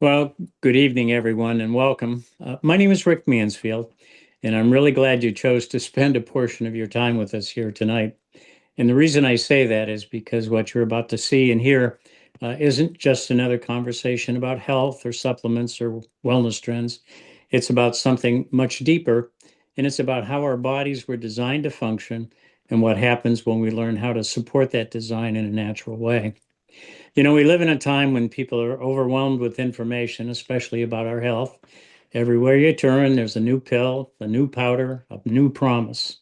Well, good evening, everyone, and welcome. My name is Rick Mansfield, and I'm really glad you chose to spend a portion of your time with us here tonight. And the reason I say that is because what you're about to see and hear isn't just another conversation about health or supplements or wellness trends. It's about something much deeper, and it's about how our bodies were designed to function and what happens when we learn how to support that design in a natural way. We live in a time when people are overwhelmed with information, especially about our health. Everywhere you turn, there's a new pill, a new powder, a new promise.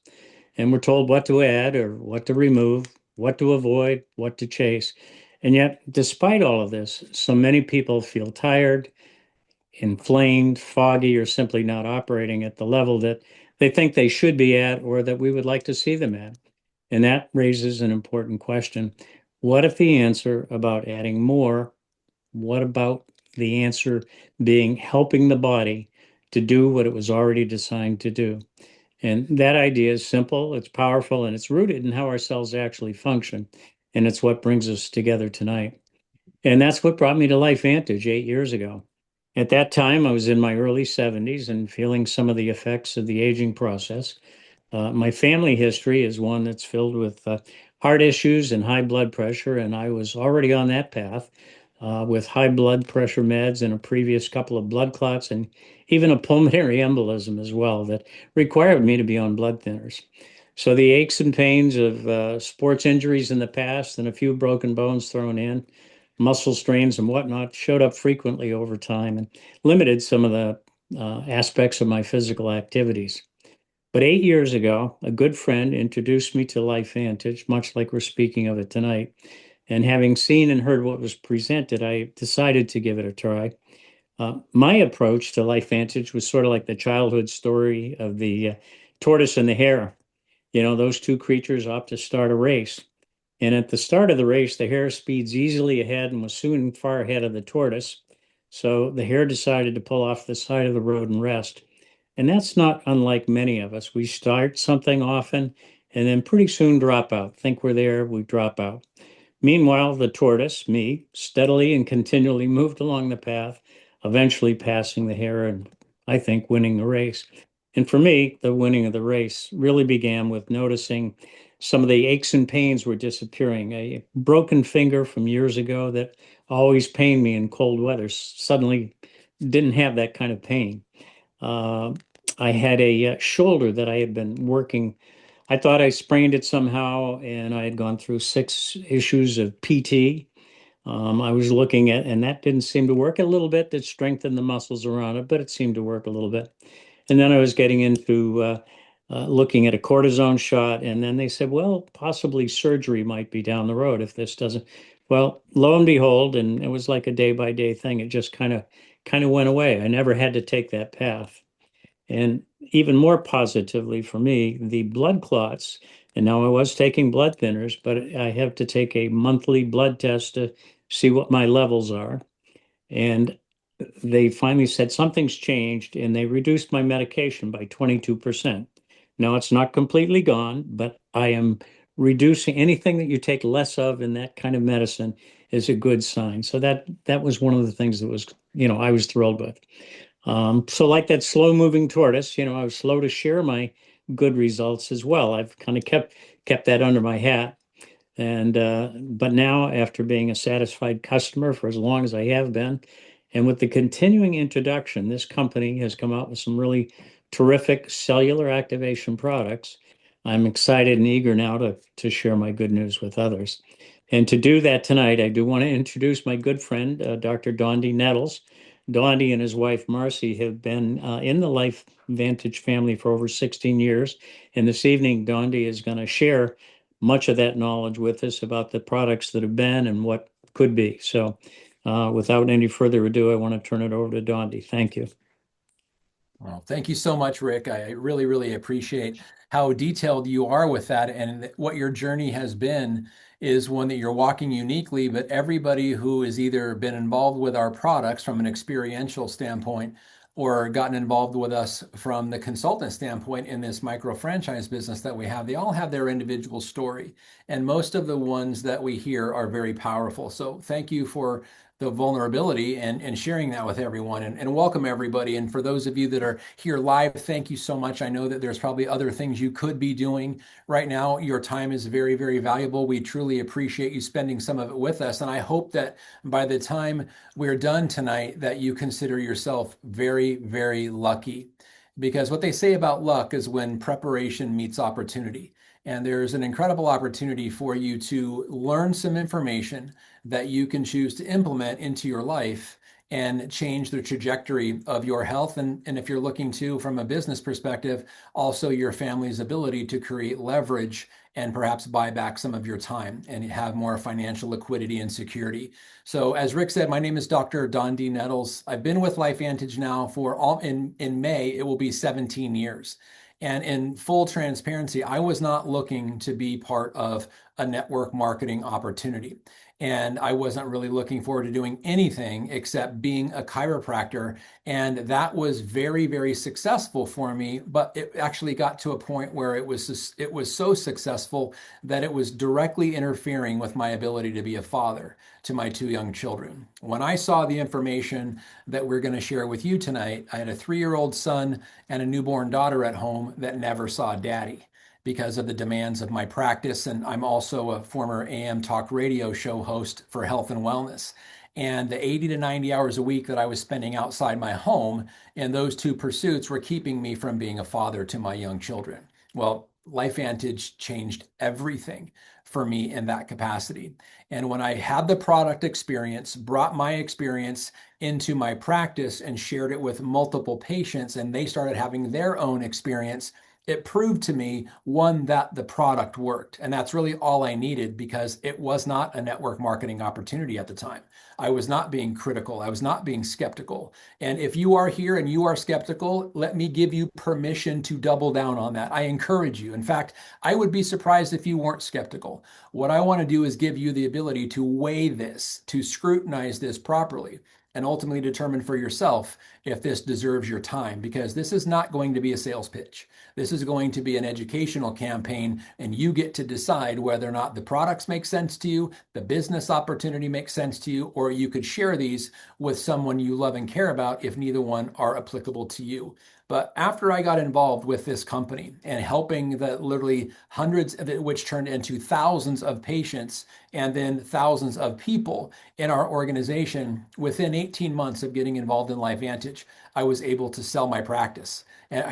And we're told what to add or what to remove, what to avoid, what to chase. And yet, despite all of this, so many people feel tired, inflamed, foggy, or simply not operating at the level that they think they should be at or that we would like to see them at. And that raises an important question. What if the answer about adding more, what about the answer being helping the body to do what it was already designed to do? And that idea is simple, it's powerful, and it's rooted in how our cells actually function. And it's what brings us together tonight. And that's what brought me to LifeVantage 8 years ago. At that time, I was in my early 70s and feeling some of the effects of the aging process. My family history is one that's filled with heart issues and high blood pressure, and I was already on that path with high blood pressure meds and a previous couple of blood clots and even a pulmonary embolism as well that required me to be on blood thinners. So the aches and pains of sports injuries in the past and a few broken bones thrown in, muscle strains and whatnot showed up frequently over time and limited some of the aspects of my physical activities. But 8 years ago, a good friend introduced me to LifeVantage, much like we're speaking of it tonight. And having seen and heard what was presented, I decided to give it a try. My approach to LifeVantage was sort of like the childhood story of the tortoise and the hare. Those two creatures opt to start a race. And at the start of the race, the hare speeds easily ahead and was soon far ahead of the tortoise. So the hare decided to pull off the side of the road and rest. And that's not unlike many of us. We start something often and then pretty soon drop out. Think we're there, we drop out. Meanwhile, the tortoise, me, steadily and continually moved along the path, eventually passing the hare and I think winning the race. And for me, the winning of the race really began with noticing some of the aches and pains were disappearing. A broken finger from years ago that always pained me in cold weather suddenly didn't have that kind of pain. Uh, I had a shoulder that I had been working. I thought I sprained it somehow, and I had gone through 6 issues of PT. I was looking at, and that didn't seem to work a little bit. That strengthened the muscles around it, but it seemed to work a little bit. And then I was getting into looking at a cortisone shot, and then they said, well, possibly surgery might be down the road if this doesn't. Well, lo and behold, and it was like a day by day thing. It just kind of went away. I never had to take that path. And even more positively for me, the blood clots. And now I was taking blood thinners, but I have to take a monthly blood test to see what my levels are. And they finally said something's changed and they reduced my medication by 22%. Now it's not completely gone, but I am reducing anything that you take less of in that kind of medicine is a good sign. So that was one of the things that was, I was thrilled with. So like that slow moving tortoise, I was slow to share my good results as well. I've kind of kept that under my hat. And but now, after being a satisfied customer for as long as I have been, and with the continuing introduction, this company has come out with some really terrific cellular activation products. I'm excited and eager now to share my good news with others. And to do that tonight, I do want to introduce my good friend, Dr. Dondee Nettles. Dondee and his wife Marci have been in the Life Vantage family for over 16 years. And this evening, Dondee is going to share much of that knowledge with us about the products that have been and what could be. So, without any further ado, I want to turn it over to Dondee. Thank you. Well, thank you so much, Rick. I really, really appreciate how detailed you are with that. And what your journey has been is one that you're walking uniquely, but everybody who has either been involved with our products from an experiential standpoint or gotten involved with us from the consultant standpoint in this micro franchise business that we have, they all have their individual story. And most of the ones that we hear are very powerful. So thank you for the vulnerability and sharing that with everyone and welcome everybody. And for those of you that are here live, thank you so much. I know that there's probably other things you could be doing right now. Your time is very, very valuable. We truly appreciate you spending some of it with us. And I hope that by the time we're done tonight, that you consider yourself very, very lucky. Because what they say about luck is when preparation meets opportunity. And there's an incredible opportunity for you to learn some information that you can choose to implement into your life and change the trajectory of your health. And if you're looking to, from a business perspective, also your family's ability to create leverage and perhaps buy back some of your time and have more financial liquidity and security. So as Rick said, my name is Dr. Dondee Nettles. I've been with LifeVantage now for in May, it will be 17 years. And in full transparency, I was not looking to be part of a network marketing opportunity. And I wasn't really looking forward to doing anything except being a chiropractor. And that was very, very successful for me. But it actually got to a point where it was so successful that it was directly interfering with my ability to be a father to my two young children. When I saw the information that we're going to share with you tonight, I had a 3-year-old son and a newborn daughter at home that never saw daddy because of the demands of my practice. And I'm also a former AM talk radio show host for health and wellness. And the 80 to 90 hours a week that I was spending outside my home in those two pursuits were keeping me from being a father to my young children. Well, LifeVantage changed everything for me in that capacity. And when I had the product experience, brought my experience into my practice and shared it with multiple patients, and they started having their own experience, it proved to me, one, that the product worked. And that's really all I needed because it was not a network marketing opportunity at the time. I was not being critical. I was not being skeptical. And if you are here and you are skeptical, let me give you permission to double down on that. I encourage you. In fact, I would be surprised if you weren't skeptical. What I want to do is give you the ability to weigh this, to scrutinize this properly, and ultimately determine for yourself if this deserves your time, because this is not going to be a sales pitch. This is going to be an educational campaign, and you get to decide whether or not the products make sense to you, the business opportunity makes sense to you, or you could share these with someone you love and care about if neither one are applicable to you. But after I got involved with this company and helping the literally hundreds of it, which turned into thousands of patients and then thousands of people in our organization, within 18 months of getting involved in LifeVantage, I was able to sell my practice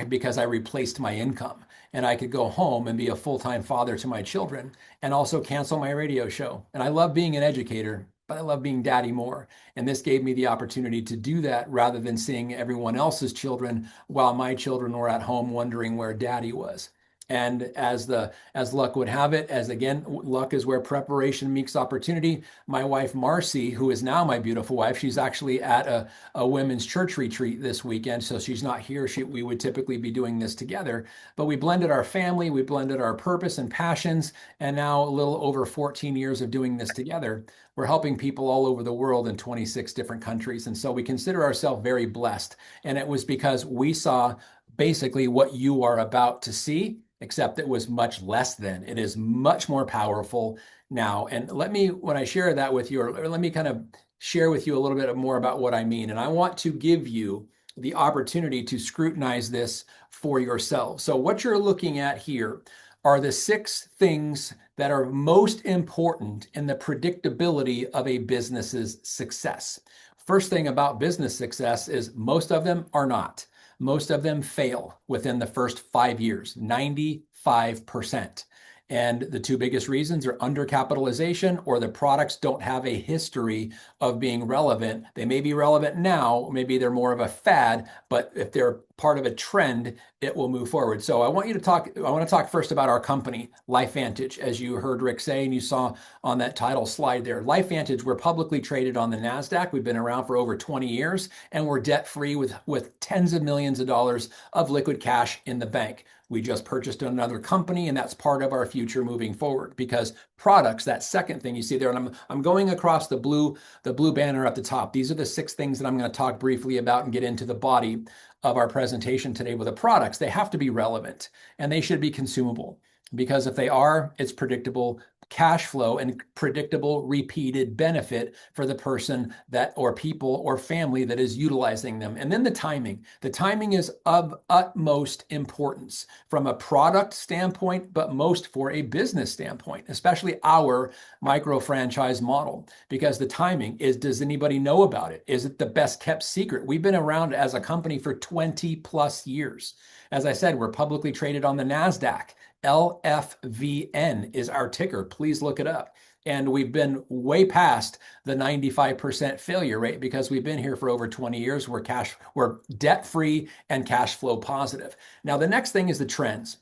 because I replaced my income. And I could go home and be a full-time father to my children and also cancel my radio show. And I love being an educator, but I love being daddy more. And this gave me the opportunity to do that rather than seeing everyone else's children while my children were at home wondering where daddy was. And as luck would have it, as again, luck is where preparation meets opportunity. My wife, Marci, who is now my beautiful wife, she's actually at a women's church retreat this weekend. So she's not here. We would typically be doing this together, but we blended our family, we blended our purpose and passions. And now a little over 14 years of doing this together, we're helping people all over the world in 26 different countries. And so we consider ourselves very blessed. And it was because we saw basically what you are about to see, except it was much less than. It is much more powerful now. And when I share that with you, or let me kind of share with you a little bit more about what I mean. And I want to give you the opportunity to scrutinize this for yourself. So what you're looking at here are the 6 things that are most important in the predictability of a business's success. First thing about business success is most of them are not. Most of them fail within the first 5 years, 95%. And the 2 biggest reasons are undercapitalization, or the products don't have a history of being relevant. They may be relevant now, maybe they're more of a fad, but if they're part of a trend, it will move forward. So I want to talk first about our company, LifeVantage, as you heard Rick say, and you saw on that title slide there. LifeVantage, we're publicly traded on the NASDAQ. We've been around for over 20 years, and we're debt-free with tens of millions of dollars of liquid cash in the bank. We just purchased another company, and that's part of our future moving forward, because products, that second thing you see there, and I'm going across the blue banner at the top. These are the 6 things that I'm going to talk briefly about and get into the body of our presentation today. With the products, they have to be relevant and they should be consumable, because if they are, it's predictable cash flow and predictable repeated benefit for the person that or people or family that is utilizing them. And then the timing. The timing is of utmost importance from a product standpoint, but most for a business standpoint, especially our micro franchise model, because the timing is, does anybody know about it? Is it the best kept secret? We've been around as a company for 20 plus years. As I said, we're publicly traded on the NASDAQ. LFVN is our ticker. Please look it up. And we've been way past the 95% failure rate because we've been here for over 20 years. We're debt free and cash flow positive. Now, the next thing is the trends.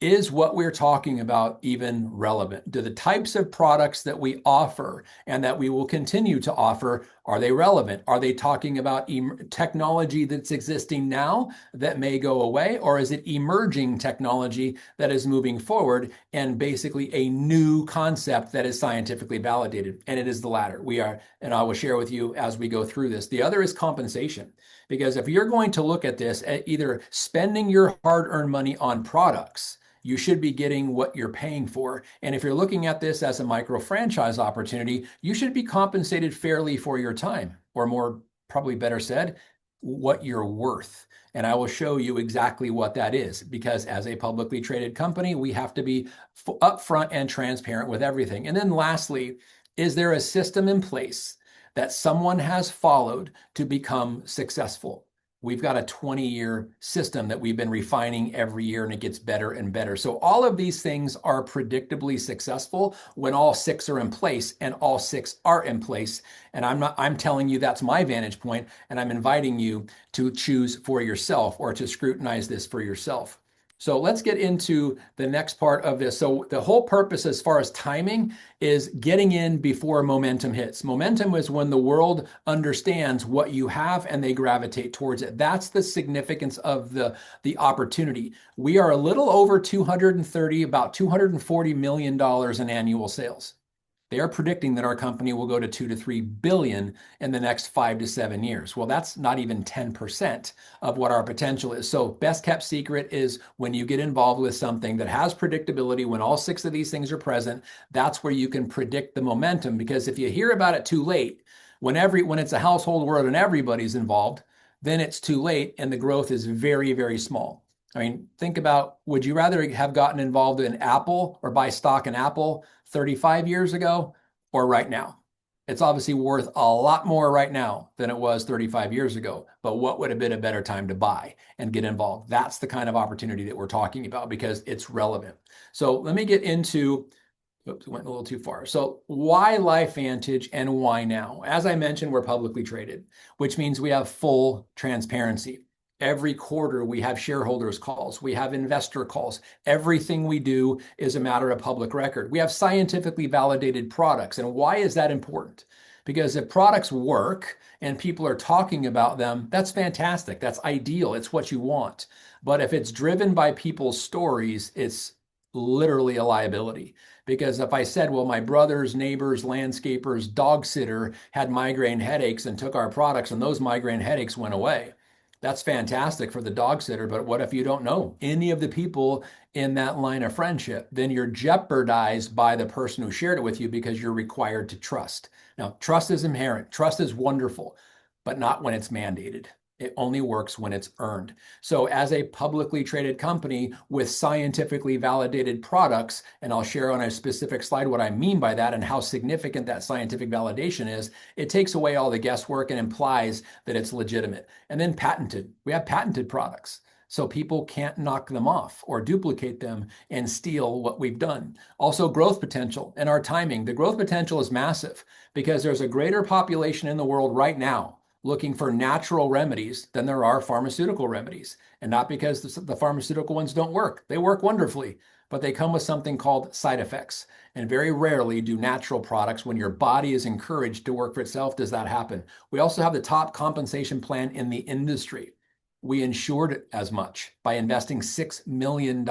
Is what we're talking about even relevant? Do the types of products that we offer and that we will continue to offer, are they relevant? Are they talking about technology that's existing now that may go away? Or is it emerging technology that is moving forward and basically a new concept that is scientifically validated? And it is the latter. And I will share with you as we go through this. The other is compensation. Because if you're going to look at this at either spending your hard-earned money on products, you should be getting what you're paying for. And if you're looking at this as a micro franchise opportunity, you should be compensated fairly for your time, or more, probably better said, what you're worth. And I will show you exactly what that is, because as a publicly traded company, we have to be upfront and transparent with everything. And then lastly, is there a system in place that someone has followed to become successful? We've got a 20-year system that we've been refining every year, and it gets better and better. So all of these things are predictably successful when all six are in place, and all six are in place. And I'm telling you that's my vantage point, and I'm inviting you to choose for yourself or to scrutinize this for yourself. So let's get into the next part of this. So the whole purpose as far as timing is getting in before momentum hits. Momentum is when the world understands what you have and they gravitate towards it. That's the significance of the opportunity. We are a little over 230, about $240 million in annual sales. They are predicting that our company will go to 2 to 3 billion in the next 5 to 7 years. Well, that's not even 10% of what our potential is. So best kept secret is when you get involved with something that has predictability, when all six of these things are present, that's where you can predict the momentum. Because if you hear about it too late, when it's a household word and everybody's involved, then it's too late and the growth is very, very small. I mean, think about, would you rather have gotten involved in Apple or buy stock in Apple 35 years ago or right now? It's obviously worth a lot more right now than it was 35 years ago. But what would have been a better time to buy and get involved? That's the kind of opportunity that we're talking about because it's relevant. So let me get into, oops, went a little too far. So why LifeVantage and why now? As I mentioned, we're publicly traded, which means we have full transparency. Every quarter, we have shareholders calls. We have investor calls. Everything we do is a matter of public record. We have scientifically validated products. And why is that important? Because if products work and people are talking about them, that's fantastic. That's ideal. It's what you want. But if it's driven by people's stories, it's literally a liability. Because if I said, well, my brother's neighbor's landscaper's dog sitter had migraine headaches and took our products and those migraine headaches went away, that's fantastic for the dog sitter, but what if you don't know any of the people in that line of friendship? Then you're jeopardized by the person who shared it with you because you're required to trust. Now, trust is inherent. Trust is wonderful, but not when it's mandated. It only works when it's earned. So as a publicly traded company with scientifically validated products, and I'll share on a specific slide what I mean by that and how significant that scientific validation is, it takes away all the guesswork and implies that it's legitimate. And then patented. We have patented products. So people can't knock them off or duplicate them and steal what we've done. Also, growth potential and our timing. The growth potential is massive because there's a greater population in the world right now looking for natural remedies than there are pharmaceutical remedies. And not because the pharmaceutical ones don't work. They work wonderfully, but they come with something called side effects. And very rarely do natural products, when your body is encouraged to work for itself, does that happen. We also have the top compensation plan in the industry. We ensured as much by investing $6 million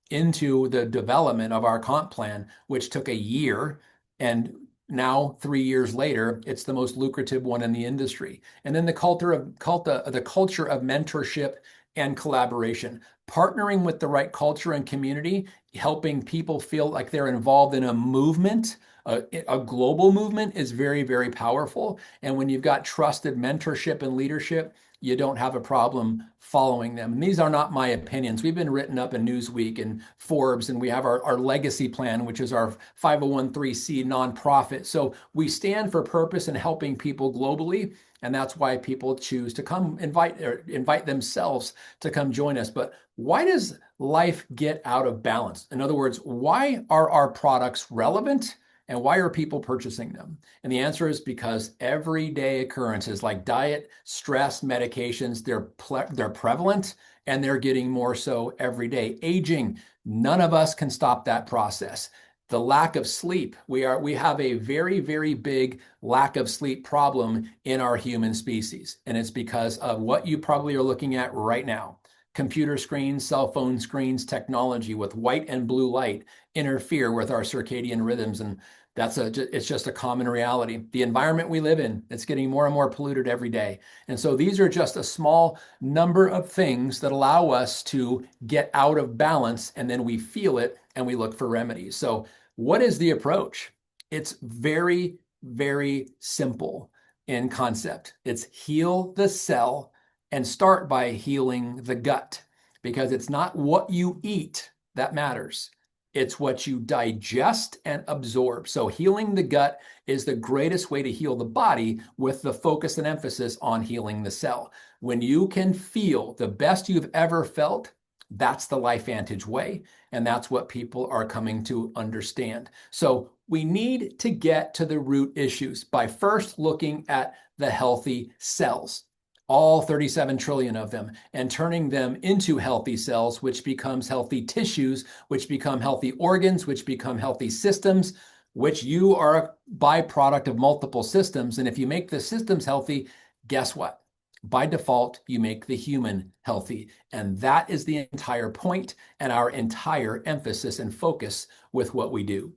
into the development of our comp plan, which took a year, and now 3 years later, it's the most lucrative one in the industry. And then the culture of mentorship and collaboration. Partnering with the right culture and community, helping people feel like they're involved in a movement, a global movement, is very, very powerful. And when you've got trusted mentorship and leadership, you don't have a problem following them. And these are not my opinions. We've been written up in Newsweek and Forbes, and we have our legacy plan, which is our 501(c) nonprofit. So we stand for purpose in helping people globally. And that's why people choose to come invite themselves to come join us. But why does life get out of balance? In other words, why are our products relevant? And why are people purchasing them? And the answer is because everyday occurrences like diet, stress, medications, they're prevalent, and they're getting more so every day. Aging, none of us can stop that process. The lack of sleep, we have a very, very big lack of sleep problem in our human species. And it's because of what you probably are looking at right now. Computer screens, cell phone screens, technology with white and blue light interfere with our circadian rhythms. And it's just a common reality. The environment we live in, it's getting more and more polluted every day. And so these are just a small number of things that allow us to get out of balance, and then we feel it and we look for remedies. So what is the approach? It's very, very simple in concept. It's heal the cell and start by healing the gut, because it's not what you eat that matters. It's what you digest and absorb. So healing the gut is the greatest way to heal the body, with the focus and emphasis on healing the cell. When you can feel the best you've ever felt, that's the LifeVantage way. And that's what people are coming to understand. So we need to get to the root issues by first looking at the healthy cells, all 37 trillion of them, and turning them into healthy cells, which becomes healthy tissues, which become healthy organs, which become healthy systems, which you are a byproduct of multiple systems. And if you make the systems healthy, guess what? By default, you make the human healthy. And that is the entire point and our entire emphasis and focus with what we do.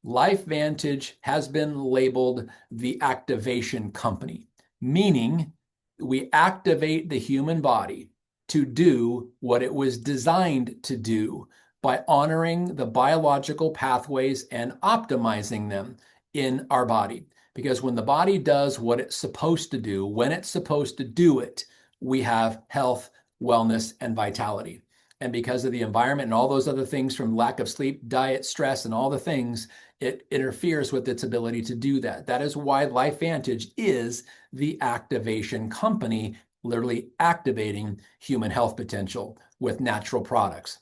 LifeVantage has been labeled the activation company, meaning we activate the human body to do what it was designed to do by honoring the biological pathways and optimizing them in our body. Because when the body does what it's supposed to do, when it's supposed to do it, we have health, wellness, and vitality. And because of the environment and all those other things, from lack of sleep, diet, stress, and all the things, it interferes with its ability to do that. That is why LifeVantage is the activation company, literally activating human health potential with natural products.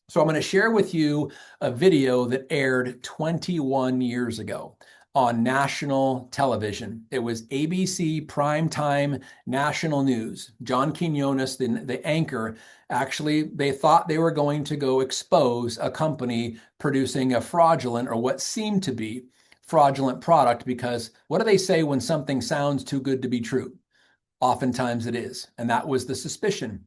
So I'm going to share with you a video that aired 21 years ago on national television. It was ABC primetime national news. John Quinones, the anchor, actually, they thought they were going to go expose a company producing a fraudulent, or what seemed to be fraudulent, product, because what do they say when something sounds too good to be true? Oftentimes it is. And that was the suspicion,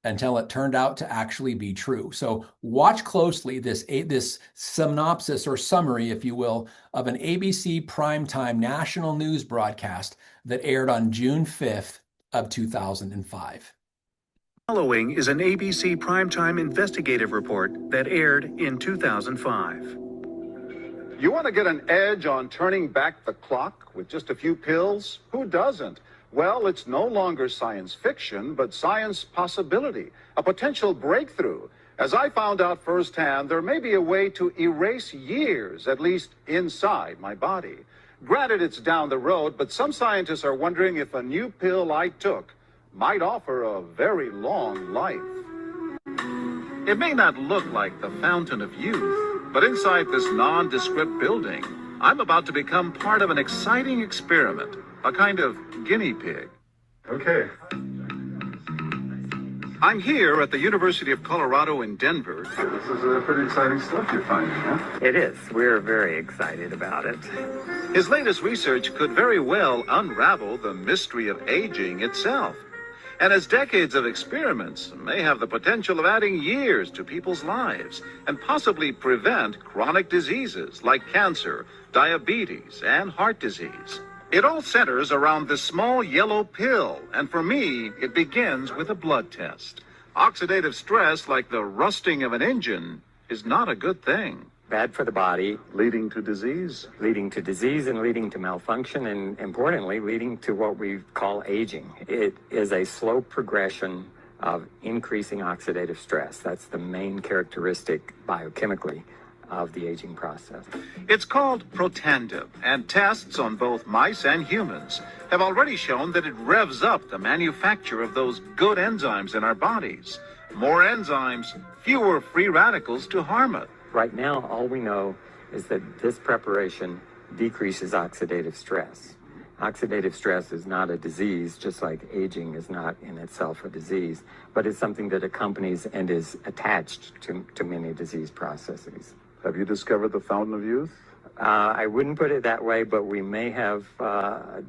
until it turned out to actually be true. So watch closely this synopsis, or summary, if you will, of an ABC primetime national news broadcast that aired on June 5th of 2005. Following is an ABC primetime investigative report that aired in 2005. You want to get an edge on turning back the clock with just a few pills? Who doesn't? Well, it's no longer science fiction, but science possibility, a potential breakthrough. As I found out firsthand, there may be a way to erase years, at least inside my body. Granted, it's down the road, but some scientists are wondering if a new pill I took might offer a very long life. It may not look like the fountain of youth, but inside this nondescript building, I'm about to become part of an exciting experiment, a kind of guinea pig. Okay. I'm here at the University of Colorado in Denver. This is pretty exciting stuff you're finding, huh? It is. We're very excited about it. His latest research could very well unravel the mystery of aging itself. And his decades of experiments may have the potential of adding years to people's lives and possibly prevent chronic diseases like cancer, diabetes, and heart disease. It all centers around this small yellow pill, and for me, it begins with a blood test. Oxidative stress, like the rusting of an engine, is not a good thing. Bad for the body, Leading to disease. leading to disease and leading to malfunction, and importantly, leading to what we call aging. It is a slow progression of increasing oxidative stress. That's the main characteristic biochemically of the aging process. It's called Protandim, and tests on both mice and humans have already shown that it revs up the manufacture of those good enzymes in our bodies. More enzymes, fewer free radicals to harm us. Right now, all we know is that this preparation decreases oxidative stress. Oxidative stress is not a disease, just like aging is not in itself a disease, but it's something that accompanies and is attached to many disease processes. Have you discovered the fountain of youth? I wouldn't put it that way, but we may have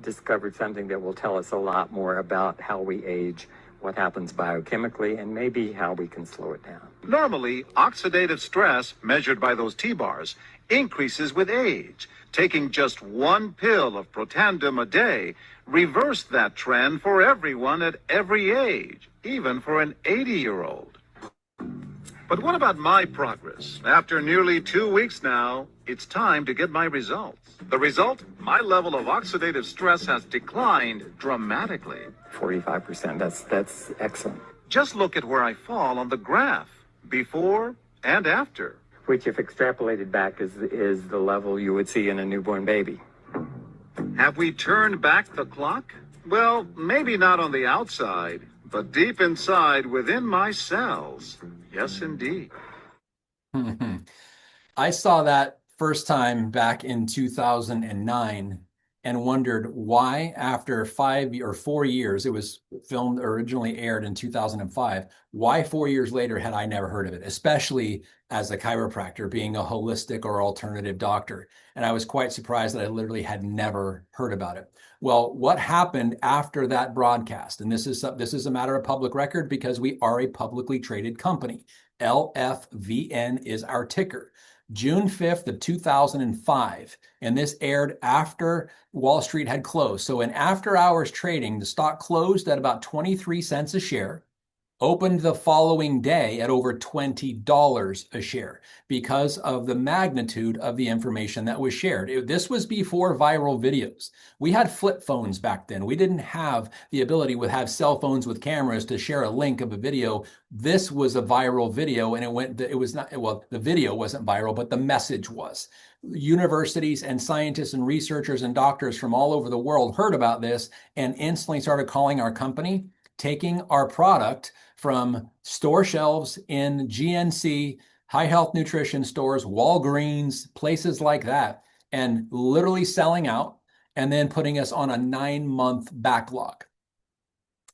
discovered something that will tell us a lot more about how we age, what happens biochemically, and maybe how we can slow it down. Normally, oxidative stress, measured by those T-bars, increases with age. Taking just one pill of Protandim a day reversed that trend for everyone at every age, even for an 80-year-old. But what about my progress? After nearly 2 weeks now, it's time to get my results. The result? My level of oxidative stress has declined dramatically. 45%, that's excellent. Just look at where I fall on the graph, before and after. Which, if extrapolated back, is the level you would see in a newborn baby. Have we turned back the clock? Well, maybe not on the outside, but deep inside within my cells. Yes, indeed. I saw that first time back in 2009 and wondered why, after 4 years, it was filmed, originally aired in 2005, why 4 years later had I never heard of it, especially as a chiropractor, being a holistic or alternative doctor. And I was quite surprised that I literally had never heard about it. Well, what happened after that broadcast? And this is a matter of public record because we are a publicly traded company. LFVN is our ticker. June 5th of 2005, and this aired after Wall Street had closed. So in after hours trading, the stock closed at about 23 cents a share, opened the following day at over $20 a share because of the magnitude of the information that was shared. This was before viral videos. We had flip phones back then. We didn't have the ability to have cell phones with cameras to share a link of a video. This was a viral video, and the video wasn't viral, but the message was. Universities and scientists and researchers and doctors from all over the world heard about this and instantly started calling our company, taking our product from store shelves in GNC, high health nutrition stores, Walgreens, places like that, and literally selling out and then putting us on a 9-month backlog.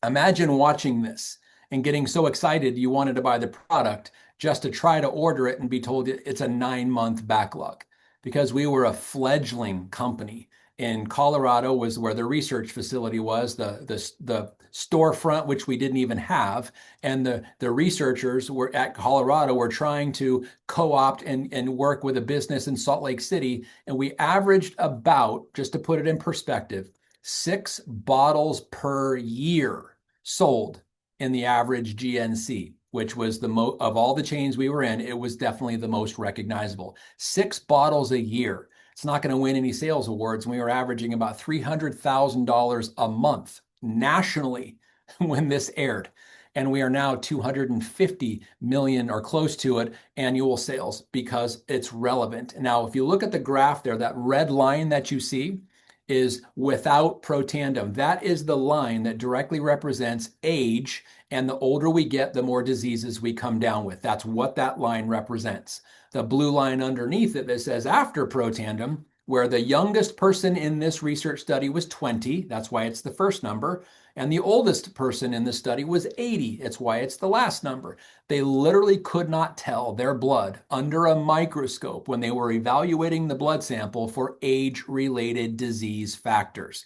Imagine watching this and getting so excited you wanted to buy the product just to try to order it and be told it's a 9-month backlog, because we were a fledgling company. In Colorado was where the research facility was, the storefront, which we didn't even have. And the researchers were at Colorado were trying to co-opt and work with a business in Salt Lake City. And we averaged about, just to put it in perspective, 6 bottles per year sold in the average GNC, which was of all the chains we were in, it was definitely the most recognizable. 6 bottles a year. It's not going to win any sales awards. And we were averaging about $300,000 a month nationally when this aired. And we are now 250 million or close to it annual sales because it's relevant. Now, if you look at the graph there, that red line that you see is without Protandim. That is the line that directly represents age. And the older we get, the more diseases we come down with. That's what that line represents. The blue line underneath it that says after Protandim, where the youngest person in this research study was 20, that's why it's the first number, and the oldest person in the study was 80, it's why it's the last number. They literally could not tell their blood under a microscope when they were evaluating the blood sample for age-related disease factors.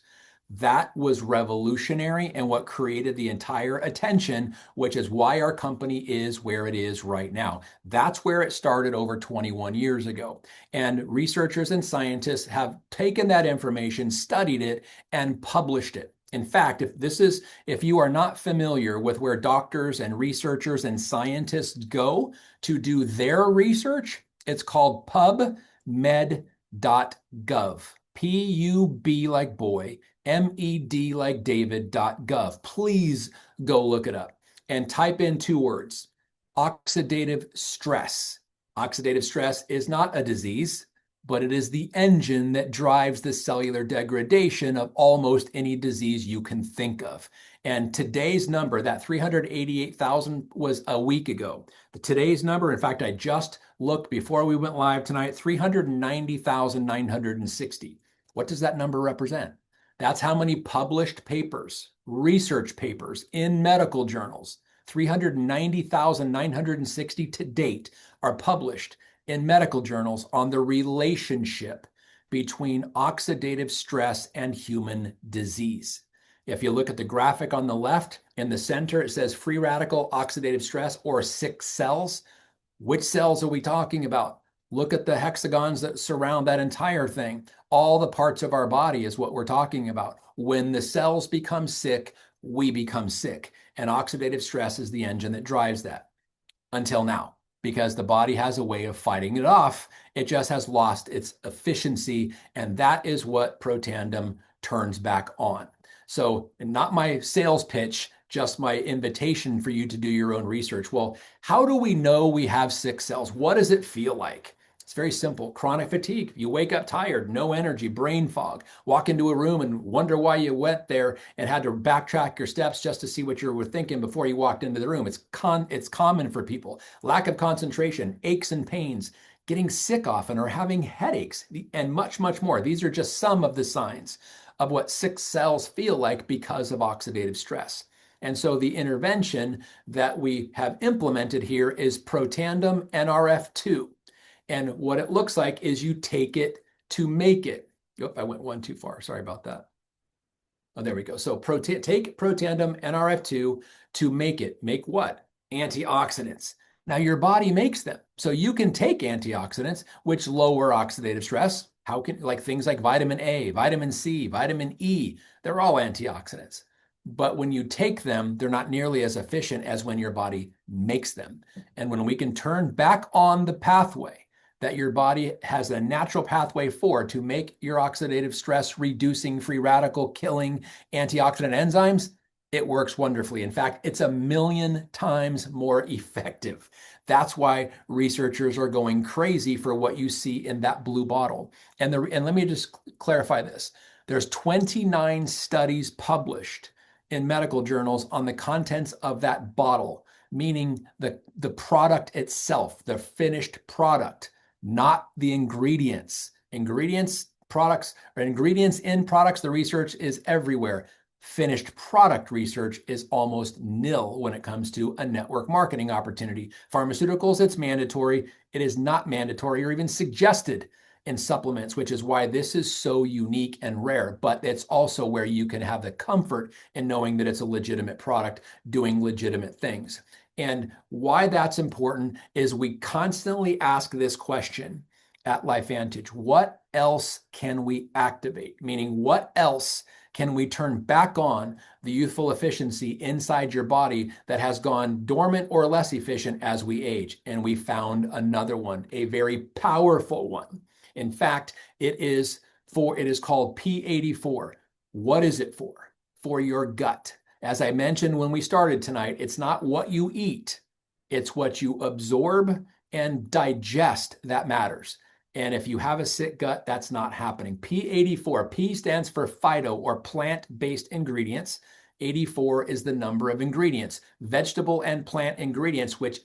That was revolutionary and what created the entire attention, which is why our company is where it is right now. That's where it started over 21 years ago. And researchers and scientists have taken that information, studied it, and published it. In fact, if you are not familiar with where doctors and researchers and scientists go to do their research, it's called pubmed.gov. PUB like boy, MED like David.gov. Please go look it up and type in 2 words, oxidative stress. Oxidative stress is not a disease, but it is the engine that drives the cellular degradation of almost any disease you can think of. And today's number, that 388,000 was a week ago. Today's number, in fact, I just looked before we went live tonight, 390,960. What does that number represent? That's how many published papers, research papers in medical journals, 390,960 to date are published in medical journals on the relationship between oxidative stress and human disease. If you look at the graphic on the left, in the center, it says free radical oxidative stress or sick cells. Which cells are we talking about? Look at the hexagons that surround that entire thing. All the parts of our body is what we're talking about. When the cells become sick, we become sick. And oxidative stress is the engine that drives that until now, because the body has a way of fighting it off. It just has lost its efficiency, and that is what Protandim turns back on. So not my sales pitch, just my invitation for you to do your own research. Well, how do we know we have sick cells? What does it feel like? It's very simple. Chronic fatigue. You wake up tired, no energy, brain fog. Walk into a room and wonder why you went there and had to backtrack your steps just to see what you were thinking before you walked into the room. It's common for people. Lack of concentration, aches and pains, getting sick often or having headaches, and much, much more. These are just some of the signs of what sick cells feel like because of oxidative stress. And so the intervention that we have implemented here is Protandim NRF2. And what it looks like is you take it to make it. Yep, I went one too far. Sorry about that. Oh, there we go. So take Protandim NRF2 to make it. Make what? Antioxidants. Now your body makes them. So you can take antioxidants, which lower oxidative stress. Like things like vitamin A, vitamin C, vitamin E, they're all antioxidants. But when you take them, they're not nearly as efficient as when your body makes them. And when we can turn back on the pathway that your body has a natural pathway for to make your oxidative stress reducing, free radical killing antioxidant enzymes, it works wonderfully. In fact, it's 1,000,000 times more effective. That's why researchers are going crazy for what you see in that blue bottle. And let me just clarify this. There's 29 studies published in medical journals on the contents of that bottle, meaning the product itself, the finished product, not the ingredients. Ingredients in products, the research is everywhere. Finished product research is almost nil when it comes to a network marketing opportunity. Pharmaceuticals, it's mandatory. It is not mandatory or even suggested in supplements, which is why this is so unique and rare, but it's also where you can have the comfort in knowing that it's a legitimate product doing legitimate things. And why that's important is we constantly ask this question at LifeVantage: what else can we activate? Meaning, what else can we turn back on the youthful efficiency inside your body that has gone dormant or less efficient as we age? And we found another one, a very powerful one. In fact, it is called P84. What is it for? For your gut. As I mentioned when we started tonight, it's not what you eat, it's what you absorb and digest that matters. And if you have a sick gut, that's not happening. P84, P stands for phyto or plant-based ingredients. 84 is the number of ingredients, vegetable and plant ingredients, which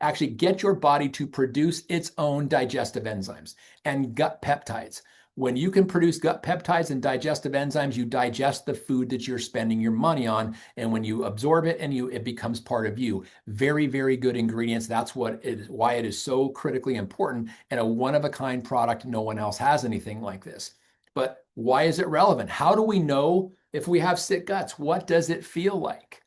actually get your body to produce its own digestive enzymes and gut peptides. When you can produce gut peptides and digestive enzymes, you digest the food that you're spending your money on. And when you absorb it it becomes part of you. Very, very good ingredients. That's why it is so critically important and a one-of-a-kind product. No one else has anything like this. But why is it relevant? How do we know if we have sick guts? What does it feel like?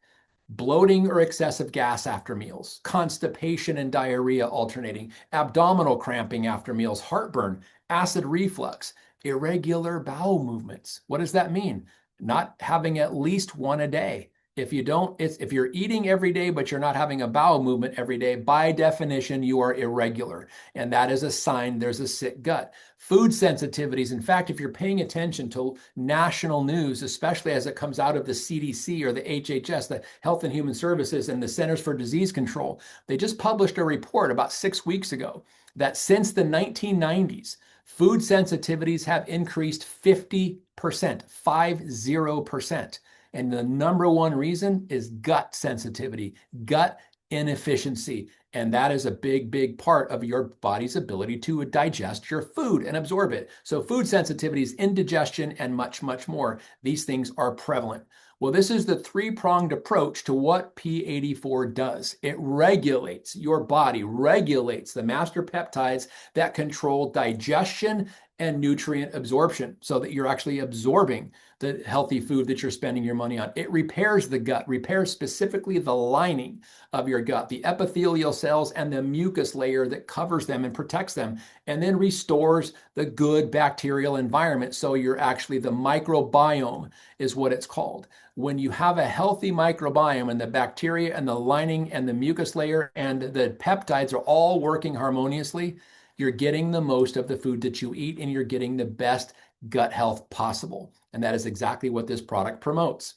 Bloating or excessive gas after meals, constipation and diarrhea alternating, abdominal cramping after meals, heartburn, acid reflux, irregular bowel movements. What does that mean? not having at least one a day. If you don't, if you're eating every day, but you're not having a bowel movement every day, by definition, you are irregular. And that is a sign there's a sick gut. Food sensitivities. In fact, if you're paying attention to national news, especially as it comes out of the CDC or the HHS, the Health and Human Services, and the Centers for Disease Control, they just published a report about 6 weeks ago that since the 1990s, food sensitivities have increased 50%, 50%. And the number one reason is gut sensitivity, gut inefficiency. And that is a big, big part of your body's ability to digest your food and absorb it. So food sensitivities, indigestion, and much, much more. These things are prevalent. Well, this is the three-pronged approach to what P84 does. It regulates your body, regulates the master peptides that control digestion and nutrient absorption so that you're actually absorbing the healthy food that you're spending your money on. It repairs the gut, repairs specifically the lining of your gut, the epithelial cells and the mucus layer that covers them and protects them, and then restores the good bacterial environment. So you're actually, the microbiome is what it's called. When you have a healthy microbiome and the bacteria and the lining and the mucus layer and the peptides are all working harmoniously, you're getting the most of the food that you eat and you're getting the best gut health possible. And that is exactly what this product promotes.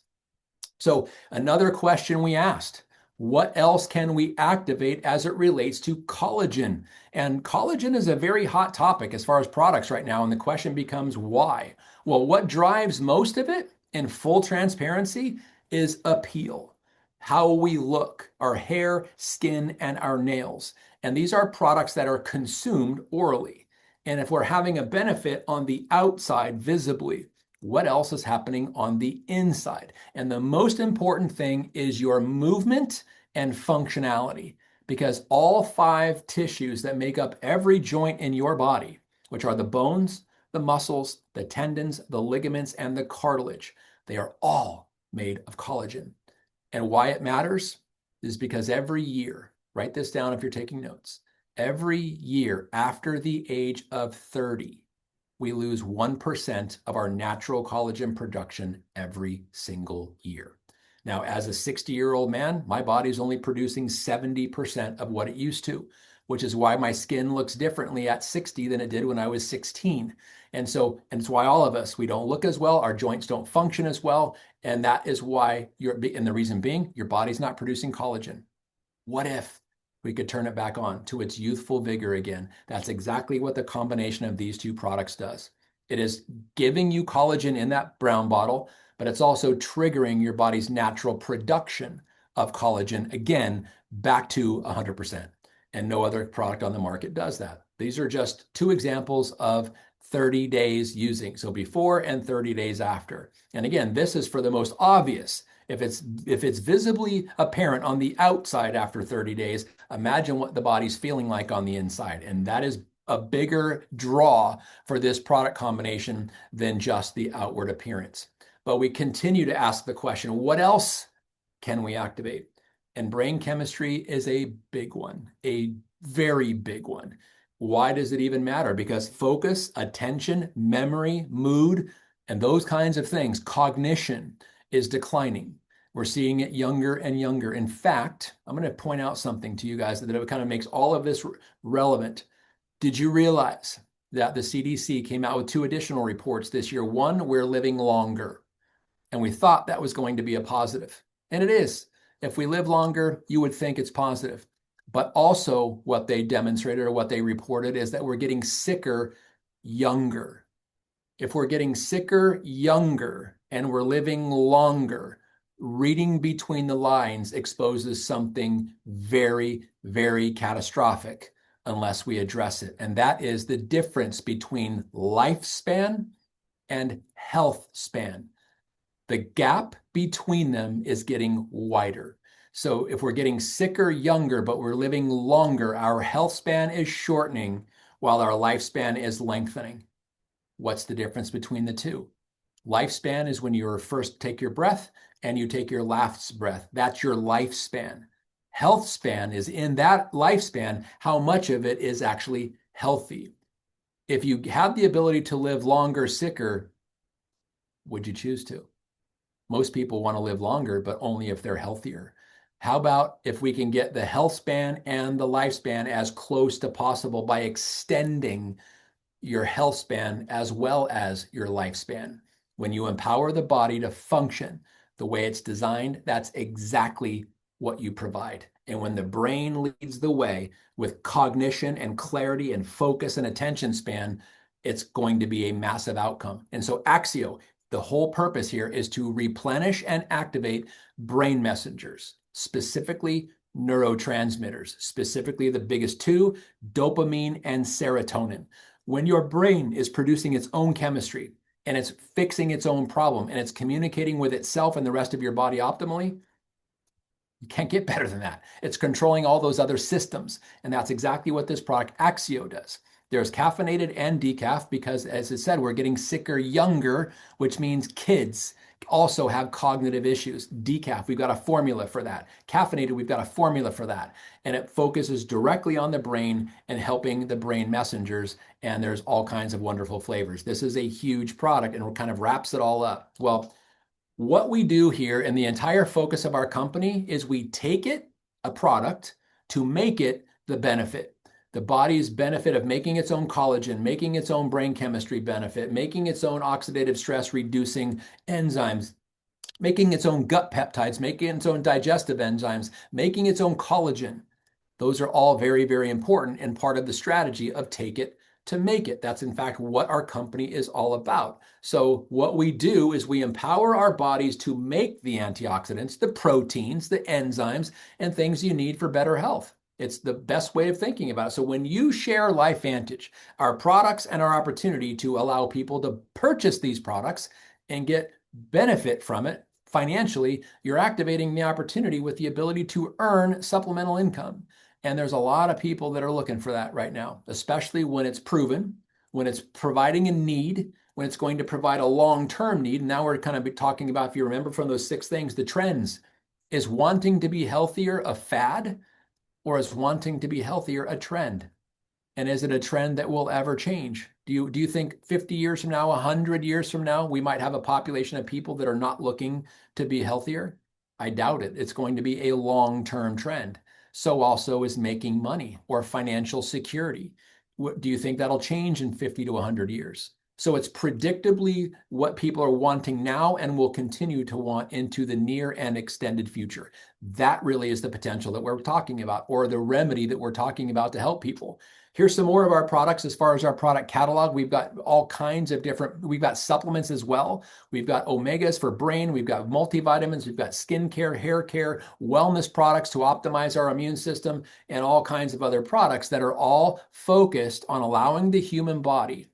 So another question we asked, what else can we activate as it relates to collagen? And collagen is a very hot topic as far as products right now. And the question becomes why? Well, what drives most of it, in full transparency, is appeal. How we look, our hair, skin, and our nails. And these are products that are consumed orally. And if we're having a benefit on the outside visibly, what else is happening on the inside? And the most important thing is your movement and functionality, because all 5 tissues that make up every joint in your body, which are the bones, the muscles, the tendons, the ligaments, and the cartilage, they are all made of collagen. And why it matters is because every year, write this down if you're taking notes, every year after the age of 30, we lose 1% of our natural collagen production every single year. Now, as a 60-year-old man, my body's only producing 70% of what it used to, which is why my skin looks differently at 60 than it did when I was 16. And it's why all of us, we don't look as well, our joints don't function as well, and that is why and the reason being, your body's not producing collagen. What if we could turn it back on to its youthful vigor again? That's exactly what the combination of these 2 products does. It is giving you collagen in that brown bottle, but it's also triggering your body's natural production of collagen, again, back to 100%. And no other product on the market does that. These are just 2 examples of 30 days using, so before and 30 days after. And again, this is for the most obvious. If it's visibly apparent on the outside after 30 days, imagine what the body's feeling like on the inside. And that is a bigger draw for this product combination than just the outward appearance. But we continue to ask the question, what else can we activate? And brain chemistry is a big one, a very big one. Why does it even matter? Because focus, attention, memory, mood, and those kinds of things, cognition, is declining. We're seeing it younger and younger. In fact, I'm going to point out something to you guys that kind of makes all of this relevant. Did you realize that the CDC came out with 2 additional reports this year? One, we're living longer. And we thought that was going to be a positive. And it is. If we live longer, you would think it's positive. But also what they demonstrated or what they reported is that we're getting sicker younger. If we're getting sicker younger and we're living longer, reading between the lines exposes something very, very catastrophic unless we address it. And that is the difference between lifespan and health span. The gap between them is getting wider. So if we're getting sicker younger, but we're living longer, our health span is shortening while our lifespan is lengthening. What's the difference between the 2? Lifespan is when you first take your breath and you take your last breath. That's your lifespan. Health span is in that lifespan, how much of it is actually healthy. If you had the ability to live longer, sicker, would you choose to? Most people want to live longer, but only if they're healthier. How about if we can get the health span and the lifespan as close to possible by extending your health span as well as your lifespan? When you empower the body to function the way it's designed, that's exactly what you provide. And when the brain leads the way with cognition and clarity and focus and attention span, it's going to be a massive outcome. And so Axio, the whole purpose here is to replenish and activate brain messengers, specifically neurotransmitters, specifically the biggest two, dopamine and serotonin. When your brain is producing its own chemistry and it's fixing its own problem and it's communicating with itself and the rest of your body optimally, you can't get better than that. It's controlling all those other systems. And that's exactly what this product Axio does. There's caffeinated and decaf because, as I said, we're getting sicker younger, which means kids also have cognitive issues. Decaf, we've got a formula for that. Caffeinated, we've got a formula for that. And it focuses directly on the brain and helping the brain messengers. And there's all kinds of wonderful flavors. This is a huge product and it kind of wraps it all up. Well, what we do here and the entire focus of our company is we take it, a product, to make it the benefit. The body's benefit of making its own collagen, making its own brain chemistry benefit, making its own oxidative stress reducing enzymes, making its own gut peptides, making its own digestive enzymes, making its own collagen. Those are all very, very important and part of the strategy of take it to make it. That's in fact what our company is all about. So what we do is we empower our bodies to make the antioxidants, the proteins, the enzymes, and things you need for better health. It's the best way of thinking about it. So when you share LifeVantage, our products and our opportunity to allow people to purchase these products and get benefit from it financially, you're activating the opportunity with the ability to earn supplemental income. And there's a lot of people that are looking for that right now, especially when it's proven, when it's providing a need, when it's going to provide a long-term need. And now we're kind of talking about, if you remember from those 6 things, the trends. Is wanting to be healthier a fad, or is wanting to be healthier a trend? And is it a trend that will ever change? Do you think 50 years from now, 100 years from now, we might have a population of people that are not looking to be healthier? I doubt it. It's going to be a long-term trend. So also is making money or financial security. Do you think that'll change in 50 to 100 years? So it's predictably what people are wanting now and will continue to want into the near and extended future. That really is the potential that we're talking about, or the remedy that we're talking about to help people. Here's some more of our products. As far as our product catalog, we've got all kinds of different, we've got supplements as well. We've got omegas for brain, we've got multivitamins, we've got skincare, hair care, wellness products to optimize our immune system, and all kinds of other products that are all focused on allowing the human body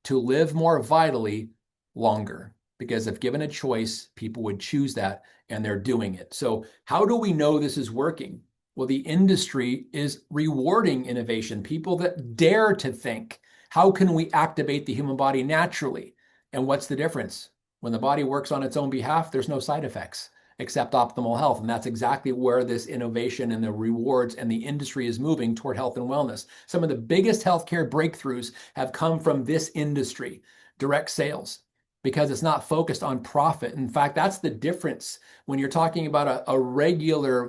to live more vitally longer. Because if given a choice, people would choose that, and they're doing it. So how do we know this is working? Well, the industry is rewarding innovation, people that dare to think, how can we activate the human body naturally? And what's the difference? When the body works on its own behalf, there's no side effects except optimal health. And that's exactly where this innovation and the rewards and the industry is moving toward health and wellness. Some of the biggest healthcare breakthroughs have come from this industry, direct sales, because it's not focused on profit. In fact, that's the difference when you're talking about a regular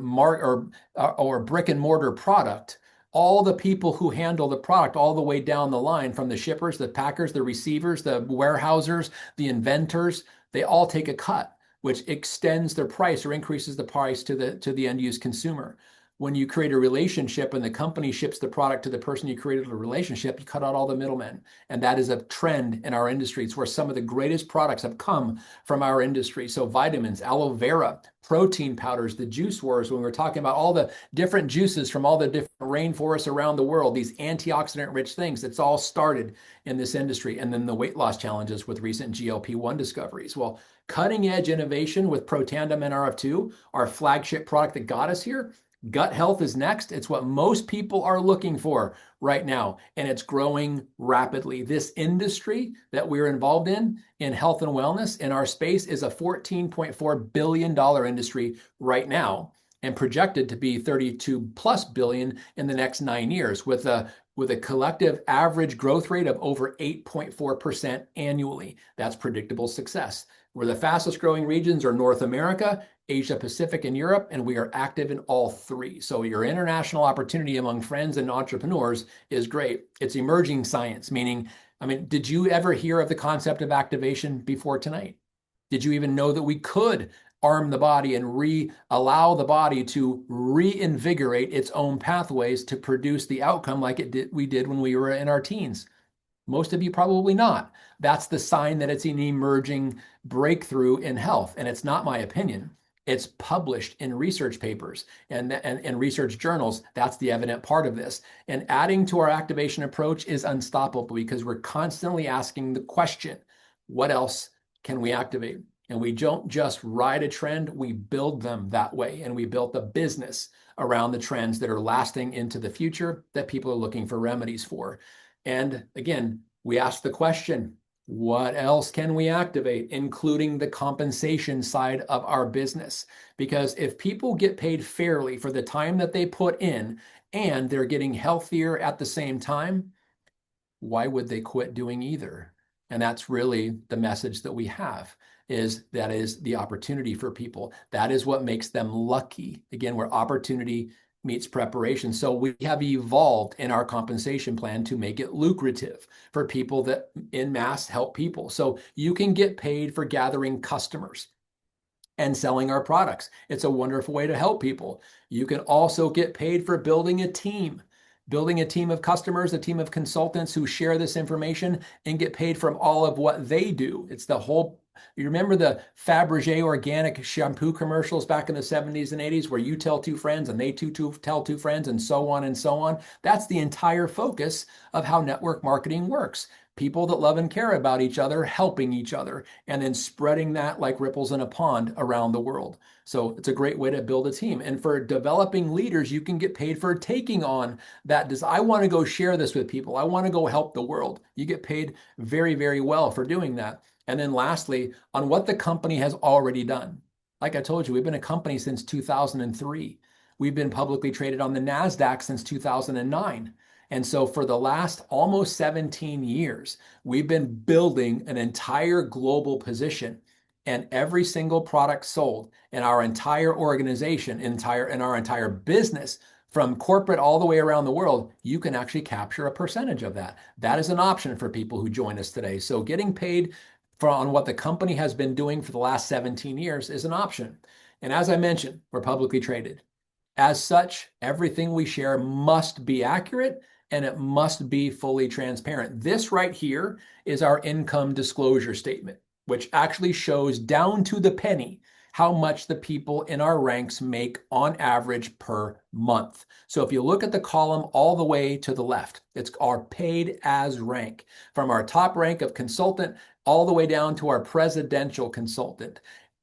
or brick and mortar product. All the people who handle the product all the way down the line, from the shippers, the packers, the receivers, the warehousers, the inventors, they all take a cut, which extends their price or increases the price to the end use consumer. When you create a relationship and the company ships the product to the person you created a relationship, you cut out all the middlemen. And that is a trend in our industry. It's where some of the greatest products have come from our industry. So vitamins, aloe vera, protein powders, the juice wars, when we're talking about all the different juices from all the different rainforests around the world, these antioxidant rich things, it's all started in this industry. And then the weight loss challenges with recent GLP-1 discoveries. Well, cutting edge innovation with Protandim NRF2, our flagship product that got us here. Gut health is next. It's what most people are looking for right now, and it's growing rapidly. This industry that we're involved in health and wellness in our space is a $14.4 billion industry right now, and projected to be 32 plus billion in the next 9 years, with a collective average growth rate of over 8.4% annually. That's predictable success. Where the fastest growing regions are North America, Asia Pacific, and Europe, and we are active in all three. So your international opportunity among friends and entrepreneurs is great. It's emerging science, meaning, I mean, did you ever hear of the concept of activation before tonight? Did you even know that we could arm the body and allow the body to reinvigorate its own pathways to produce the outcome like we did when we were in our teens? Most of you probably not. That's the sign that it's an emerging breakthrough in health. And it's not my opinion. It's published in research papers and research journals. That's the evident part of this. And adding to our activation approach is unstoppable because we're constantly asking the question, what else can we activate? And we don't just ride a trend, we build them that way. And we built a business around the trends that are lasting into the future that people are looking for remedies for. And again, we ask the question, what else can we activate, including the compensation side of our business? Because if people get paid fairly for the time that they put in and they're getting healthier at the same time, why would they quit doing either? And that's really the message that we have, is that is the opportunity for people. That is what makes them lucky. Again, where opportunity meets preparation. So we have evolved in our compensation plan to make it lucrative for people that in mass help people. So you can get paid for gathering customers and selling our products. It's a wonderful way to help people. You can also get paid for building a team of customers, a team of consultants who share this information and get paid from all of what they do. It's the whole. You remember the Fabergé organic shampoo commercials back in the 70s and 80s where you tell two friends and they tell two friends and so on and so on? That's the entire focus of how network marketing works. People that love and care about each other, helping each other, and then spreading that like ripples in a pond around the world. So it's a great way to build a team. And for developing leaders, you can get paid for taking on that. I want to go share this with people. I want to go help the world. You get paid very, very well for doing that. And then lastly, on what the company has already done. Like I told you, we've been a company since 2003. We've been publicly traded on the NASDAQ since 2009. And so for the last almost 17 years, we've been building an entire global position, and every single product sold in our entire organization, in our entire business, from corporate all the way around the world, you can actually capture a percentage of that. That is an option for people who join us today. So getting paid on what the company has been doing for the last 17 years is an option. And as I mentioned, we're publicly traded. As such, everything we share must be accurate and it must be fully transparent. This right here is our income disclosure statement, which actually shows down to the penny how much the people in our ranks make on average per month. So if you look at the column all the way to the left, it's our paid as rank, from our top rank of consultant all the way down to our presidential consultant.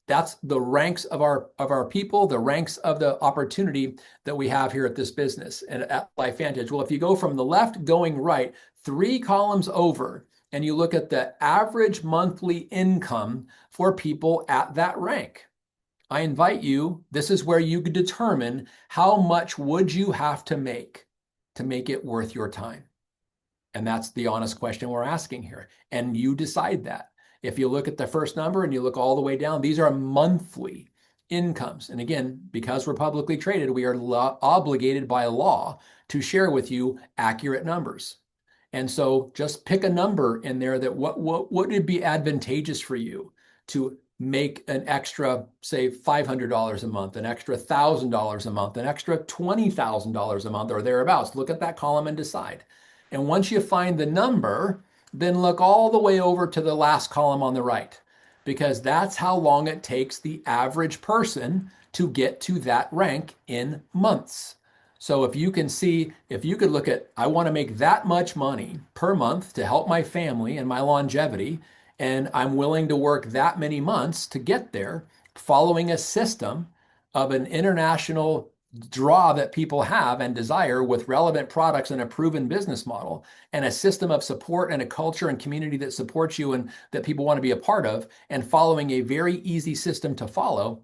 That's the ranks of our people, the ranks of the opportunity that we have here at this business and at LifeVantage. Well, if you go from the left going right, 3 columns over, and you look at the average monthly income for people at that rank, I invite you, this is where you could determine how much would you have to make it worth your time. And that's the honest question we're asking here. And you decide that. If you look at the first number and you look all the way down, these are monthly incomes. And again, because we're publicly traded, we are obligated by law to share with you accurate numbers. And so just pick a number in there that what would be advantageous for you to make an extra, say, $500 a month, an extra $1,000 a month, an extra $20,000 a month or thereabouts. Look at that column and decide. And once you find the number, then look all the way over to the last column on the right, because that's how long it takes the average person to get to that rank in months. So if you can see, if you could look at, I want to make that much money per month to help my family and my longevity, and I'm willing to work that many months to get there, following a system of an international draw that people have and desire with relevant products and a proven business model, and a system of support and a culture and community that supports you and that people want to be a part of, and following a very easy system to follow,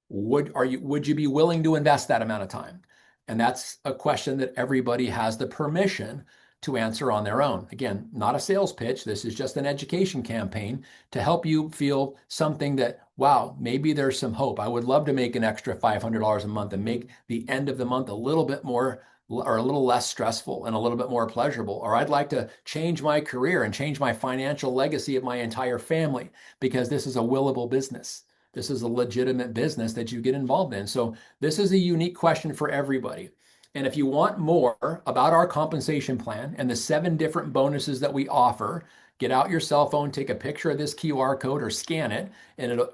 would you be willing to invest that amount of time? And that's a question that everybody has the permission to answer on their own. Again, not a sales pitch. This is just an education campaign to help you feel something that, wow, maybe there's some hope. I would love to make an extra $500 a month and make the end of the month a little bit more or a little less stressful and a little bit more pleasurable. Or I'd like to change my career and change my financial legacy of my entire family, because this is a willable business. This is a legitimate business that you get involved in. So this is a unique question for everybody. And if you want more about our compensation plan and the 7 different bonuses that we offer, get out your cell phone, take a picture of this QR code or scan it,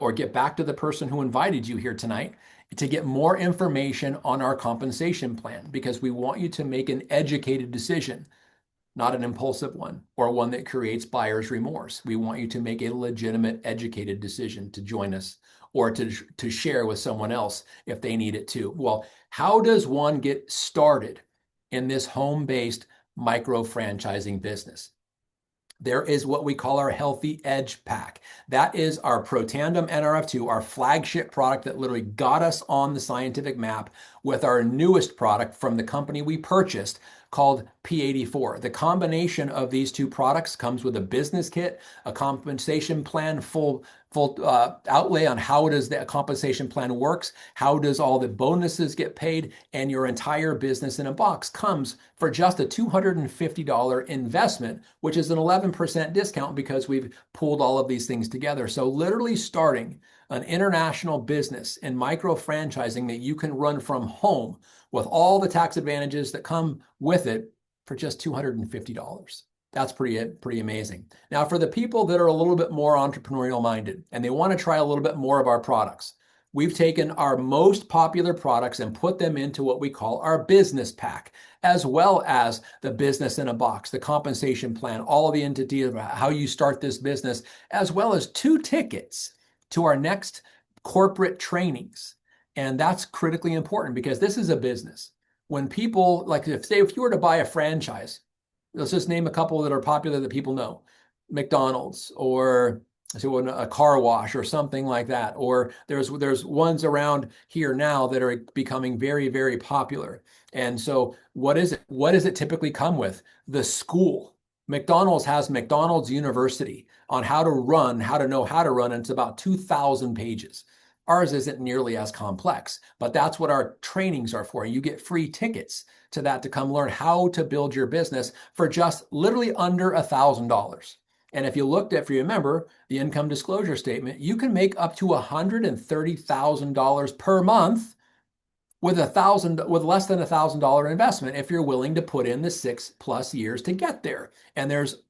or get back to the person who invited you here tonight to get more information on our compensation plan, because we want you to make an educated decision, not an impulsive one or one that creates buyer's remorse. We want you to make a legitimate, educated decision to join us or to share with someone else if they need it too. Well, how does one get started in this home-based micro franchising business? There is what we call our Healthy Edge Pack. That is our Protandim NRF2, our flagship product that literally got us on the scientific map with our newest product from the company we purchased called P84. The combination of these 2 products comes with a business kit, a compensation plan, full outlay on how does the compensation plan works, how does all the bonuses get paid, and your entire business in a box comes for just a $250 investment, which is an 11% discount because we've pulled all of these things together. So literally starting an international business in micro franchising that you can run from home with all the tax advantages that come with it for just $250. That's pretty amazing. Now, for the people that are a little bit more entrepreneurial minded and they want to try a little bit more of our products, we've taken our most popular products and put them into what we call our business pack, as well as the business in a box, the compensation plan, all of the entity of how you start this business, as well as 2 tickets to our next corporate trainings. And that's critically important because this is a business. When people, like if you were to buy a franchise, let's just name a couple that are popular that people know, McDonald's or a car wash or something like that. Or there's ones around here now that are becoming very, very popular. And so what is it? What does it typically come with? The school. McDonald's has McDonald's University on how to know how to run, and it's about 2,000 pages. Ours isn't nearly as complex, but that's what our trainings are for. You get free tickets to that to come learn how to build your business for just literally under $1,000. And if you remember the income disclosure statement, you can make up to $130,000 per month with less than $1,000 investment if you're willing to put in the 6+ years to get there. And there's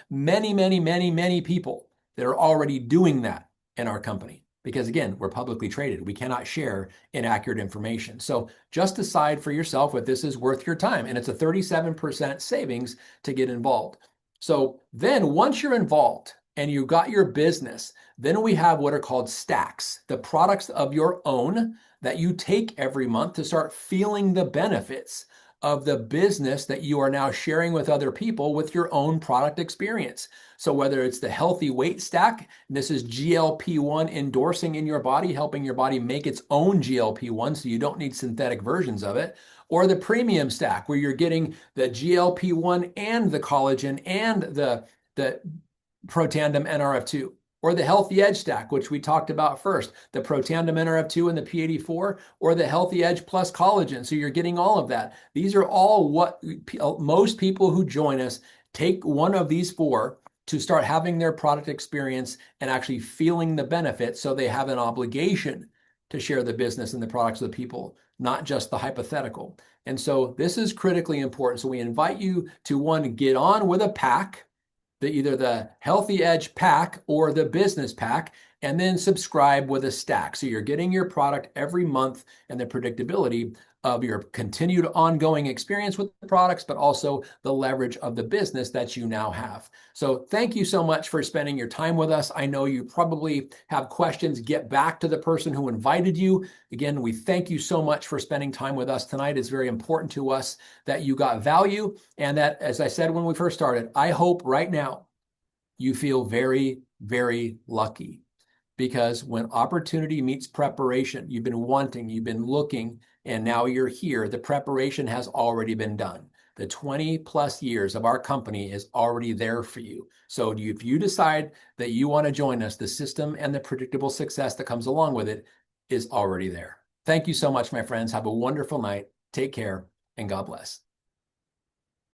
many, many, many, many people that are already doing that in our company. Because again, we're publicly traded. We cannot share inaccurate information. So just decide for yourself if this is worth your time. And it's a 37% savings to get involved. So then once you're involved and you got your business, then we have what are called stacks, the products of your own that you take every month to start feeling the benefits of the business that you are now sharing with other people with your own product experience. So whether it's the healthy weight stack, this is GLP-1 endorsing in your body, helping your body make its own GLP-1 so you don't need synthetic versions of it, or the premium stack where you're getting the GLP-1 and the collagen and the Protandim NRF2. Or the Healthy Edge stack, which we talked about first, the Protandim NRF2 and the P84, or the Healthy Edge plus collagen. So you're getting all of that. These are all what most people who join us take one of these 4 to start having their product experience and actually feeling the benefits, so they have an obligation to share the business and the products with people, not just the hypothetical. And so this is critically important. So we invite you to, 1, get on with a pack, either the Healthy Edge pack or the business pack, and then subscribe with a stack. So you're getting your product every month and the predictability of your continued ongoing experience with the products, but also the leverage of the business that you now have. So thank you so much for spending your time with us. I know you probably have questions. Get back to the person who invited you. Again, we thank you so much for spending time with us tonight. It's very important to us that you got value, and that, as I said when we first started, I hope right now you feel very, very lucky, because when opportunity meets preparation, you've been wanting, you've been looking, and now you're here. The preparation has already been done. The 20 plus years of our company is already there for you. So if you decide that you want to join us, the system and the predictable success that comes along with it is already there. Thank you so much, my friends. Have a wonderful night. Take care, and God bless.